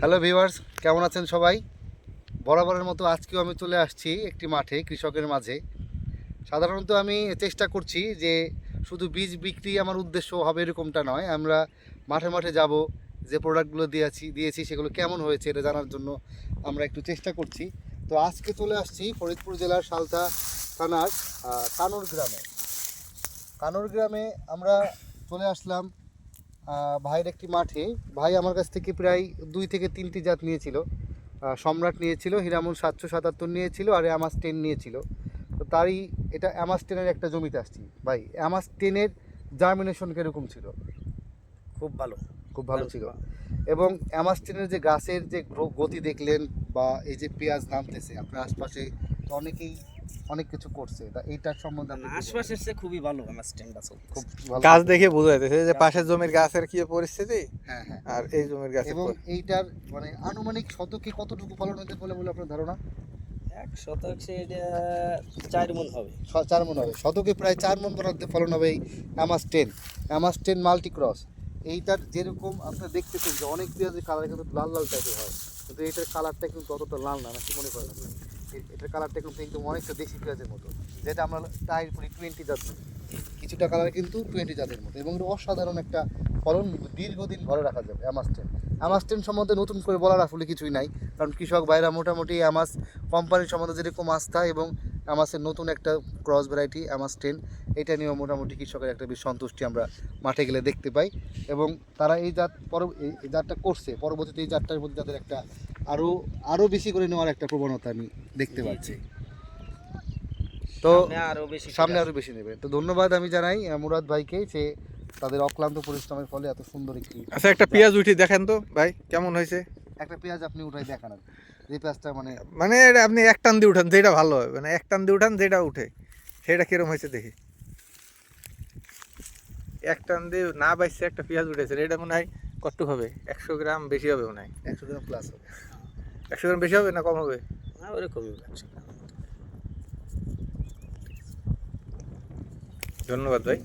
Hello viewers, কেমন আছেন সবাই? বরাবরের মতো আজকেও আমি চলে আসছি একটি মাঠে কৃষকের মাঝে। সাধারণত আমি চেষ্টা করছি যে শুধু বীজ বিক্রি আমার উদ্দেশ্য হবে এরকমটা নয়। আমরা মাঠে মাঠে যাব, যে প্রোডাক্টগুলো দিয়েছি সেগুলো কেমন হয়েছে এটা জানার জন্য আমরা একটু চেষ্টা করছি। তো আজকে চলে আসছি ফরিদপুর জেলার সালথা থানার কানুর গ্রামে। কানুর গ্রামে আমরা চলে আসলাম ভাইয়ের একটি মাঠে। ভাই আমার কাছ থেকে প্রায় 2 থেকে 3টি জাত নিয়েছিল। সম্রাট নিয়েছিল, হীরামন 777 নিয়েছিল, আর অ্যামাস 10 নিয়েছিল। তো তারই এটা অ্যামাস 10-এর একটা জমিতে আসছি। ভাই, অ্যামাস 10-এর জার্মিনেশন কীরকম ছিল? খুব ভালো। খুব ভালো ছিল। এবং অ্যামাস 10-এর যে গাছের যে গতি দেখলেন, বা এই যে পেঁয়াজ নামতেছে আপনার আশপাশে, তো অনেকেই অনেক কিছু করছে, তা এইটার সম্বন্ধে আপনি কি বলবেন? আশপাশের চেয়ে খুবই ভালো আমার স্ট্যান্ড আছে। খুব ভালো গাছ ছিল। দেখে বোঝা যাচ্ছে যে পাশের জমির গাছের কি পরিস্থিতি হ্যাঁ, হ্যাঁ। আর এই জমির গাছের এবং এইটার মানে আনুমানিক শতকে কতটুকু ফলন হতে পারে বলে আপনার ধারণা? 1 শতাংশে এটা 4 মণ হবে। 4 মণ হবে, শতকে প্রায় 4 মণ ফলন হবে এই অ্যামাস 10। Amass 10 multi cross. এইটার যেরকম আপনারা দেখতেছেন যে অনেক পেঁয়াজের কালার কিন্তু লাল লাল টাইপের হয়, কিন্তু এটার কালারটা কিন্তু অতটা লাল না, নাকি মনে করেন আপনি? এটার কালারটা কিন্তু একদম অনেকটা দেশি পেঁয়াজের মতো, যেটা আমরা টাইর পরি 20 জাত। কিছুটা কালার কিন্তু 20 জাতের মতো, এবং এটা অসাধারণ একটা ফলন, দীর্ঘদিন ঘরে রাখা যাবে অ্যামাস 10। অ্যামাস 10 সম্বন্ধে নতুন করে বলার আসলে কিছুই নাই, কারণ কৃষক ভাইরা মোটামুটি অ্যামাস কোম্পানির সম্বন্ধে যেরকম আস্থা, এবং অ্যামাসের নতুন একটা ক্রস ভ্যারাইটি অ্যামাস 10, এটা নিয়েও মোটামুটি কৃষকের একটা বেশ সন্তুষ্টি আমরা মাঠে গেলে দেখতে পাই। এবং তারা এই জাত এই জাতটা করছে, পরবর্তীতে এই জাতটার মধ্যে তাদের একটা আরও বেশি করে নেওয়ার একটা প্রবণতা আমি দেখতে পাচ্ছি। তো সামনে আরও বেশি নেবে। তো ধন্যবাদ আমি জানাই মুরাদ ভাইকে, যে তাদের অক্লান্ত পরিশ্রমের ফলে এত সুন্দর একটি। আচ্ছা, একটা পেঁয়াজ উঠি দেখেন তো ভাই কেমন হয়েছে। একটা পেঁয়াজ আপনি উঠাই দেখান, যে পেঁয়াজটা মানে মানে এটা আপনি এক টান দিয়ে উঠান যেটা ভালো হবে, মানে এক টান দিয়ে উঠান যেটা উঠে সেটা কিরম হয়েছে দেখি। এক টান দিয়ে না বাইছে একটা পেঁয়াজ উঠেছে, এটা মনে হয় কত হবে? 100 গ্রাম বেশি হবে মনে হয়। 100 গ্রাম প্লাস হবে। 100 গ্রাম বেশি হবে না কম হবে? না, ওরকমই। ধন্যবাদ ভাই।